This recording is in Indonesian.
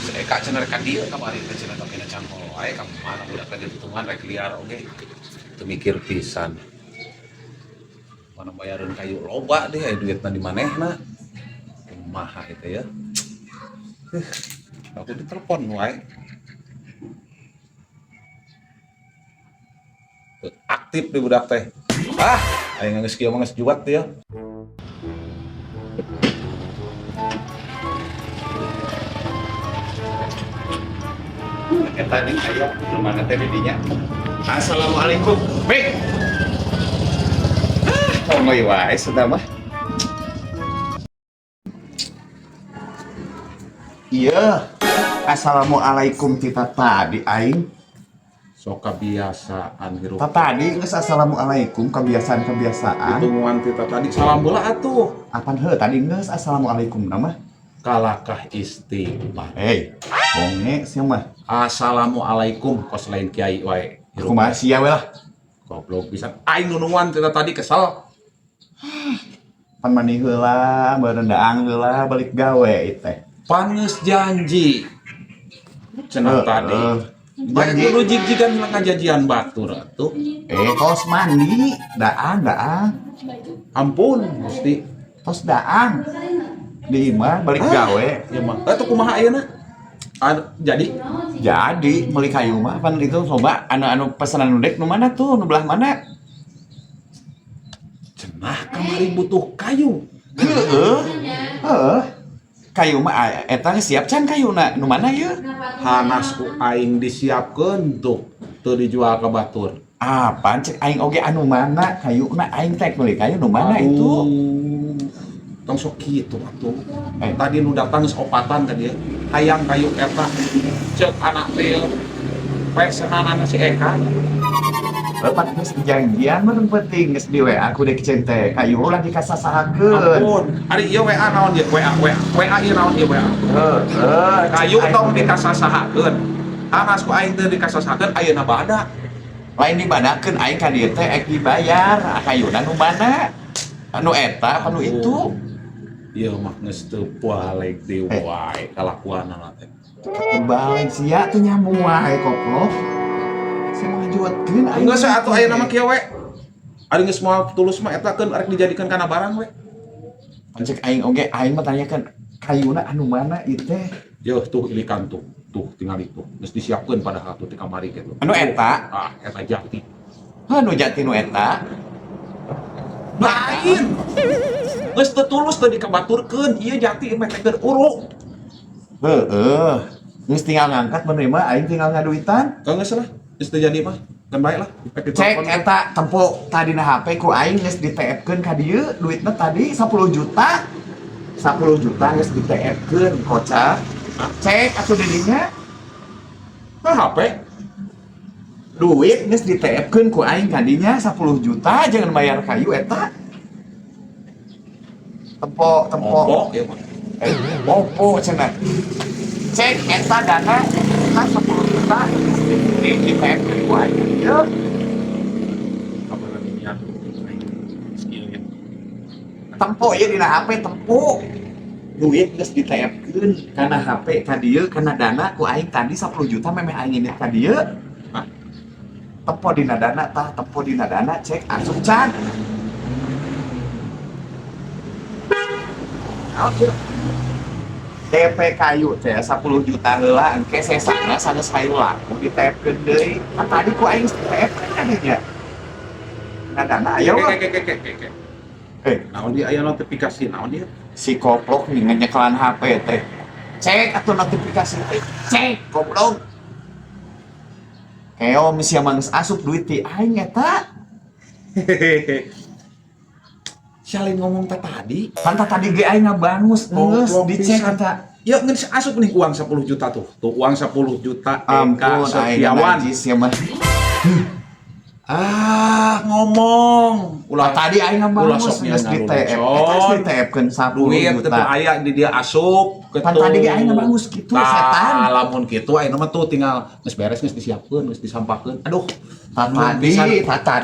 Saya kak cenah kan dia kemarin ke cenah tapi na cangkol wae ka mana budak tadi tutungan rek liar oge. Teu mikir pisan. Mana bayareun kayu loba deh aya duitna di manehna. Kumaha itu ya. Aku ditelepon wae. Aktif di budak teh. Ah, aya geus kieu mah geus juat teh ya. Tadi ayo rumah teh didinya. Assalamualaikum. Baik. Oh my wae sudah mah. Iya. Assalamualaikum kita tadi aing. Sok kebiasaan hirup. Tadi geus assalamualaikum kebiasaan-kebiasaan. Hitungan kita tadi salam bola atuh. Apaan heuh tadi geus assalamualaikum nama? Kalakah istighfar. Hei, bonge sia mah. Assalamualaikum kos lain kiai wae. Kumaha sia we lah. Goblok pisan. Aing nunuan kita tadi kesel. Pan mani heula, berendaang heula balik gawe ieu teh. Pan geus janji. Cenah tadi. Janji lu jig-jigan ngajajian batur atuh. Tos mandi, daang. Ampun, Gusti. Tos daang. Di imah balik gawe. Ya mah. Atuh kumaha ayeuna? Jadi Meuli kayu mah pan itu coba anu pesanan nu dek nu mana tuh, nu belah mana? cenah kamari butuh kayu. Heeh. Kayu mah eta geus siap can kayuna nu mana ieu? Hanas ku aing disiapkeun tuh teu dijual ka batur. Apaan cek aing oge anu mana kayuna aing teh meuli kayu nu mana itu? Tong sok kitu atuh. Tadi nu datang geus opatan ka dieu. Hayang kayu eta. Ceuk anak teh pesenanana si Eka. Bapak geus janjian mah penting geus di WA aku dek cen teh kayu ulah dikasasahakeun. Ampun, ari ieu WA naon ieu? WA ieu naon ieu WA? Kayu tong dikasasahakeun. Hanas ku aing teu dikasasahakeun ayeuna bada. Lain dibadakeun aing ka dieu teh ek dibayar. Kayuna nu mana? Anu eta anu itu. Ieu mah geus teu balik di wae kalakuanna teh. Balik sia teh nyambung wae koplok. Saya ngajuatkeun aing. Geus atuh ayeuna mah kieu we. Ari geus moal tulus mah eta keun arek dijadikeun kana barang we. Cek aing oge aing mah tanyakeun kayuna anu mana ieu teh? Yeuh tuh ilikan tuh. Tuh tinggal itu. Geus disiapkeun padahal tuh di kamari kitu. Anu eta? Ah, eta jati. Anu jati nu eta? Lain. Geus teu tulus teu dikabaturkeun. Ieu jati mah teh keur uruk. Heeh. Geus tinggal ngangkat menerima aing tinggal ngaduitan. Geus lah. Geus teu jadi mah. Kan bae lah. Cek eta tempo tadina HP ku aing geus di-TF-keun ka dieu duitna tadi 10 juta. 10 juta geus di-TF-keun kocak. Cek atuh di dinya. Nah, HP. Duit geus di-TF-keun ku aing ka dinya 10 juta jangan bayar kayu eta. Tempo. Opo ieu mah. Opo cenah. Cek eta dana kan 10 juta di TF-keun ku aing. Ieu Kabar niat. Skill ya. tempo ieu dina HP tempo. Duit geus di-TF-keun kana HP ka dieu kana dana ku aing tadi 10 juta memeh aing init ka dieu. Hah? Tempo dina dana cek asup can. DP kayu teh 10 juta heula engke sesana sanes hayu laku ditepkeun deui. Kan tadi ku aing ditepkeun adanya. Nah dana aya we. Naon dia aya notifikasi naon dia? Si goblok nih ngeceklan HP teh. Cek atuh notifikasi teh. Cek goblok. Keo misi mangis asup duit ti aing eta. Salin ngomong tadi. Kan tadi ge aing ngabangus geus dicek eta. Ya geus asup nih uang 10 juta tuh. Tuh uang 10 juta Ampun aing najis ya mah. ngomong. Ulah tadi aing ulah ngebangus sok geus nya di TF. ngaluluson. Geus di TF-keun 10 Duit teh juta. aya di dia asup Pan tadi ge aing ngebangus kitu setan. Lamun kitu ayeuna mah tuh tinggal geus beres geus disiapkeun, geus disampahkeun. Aduh, Tadi, tatan.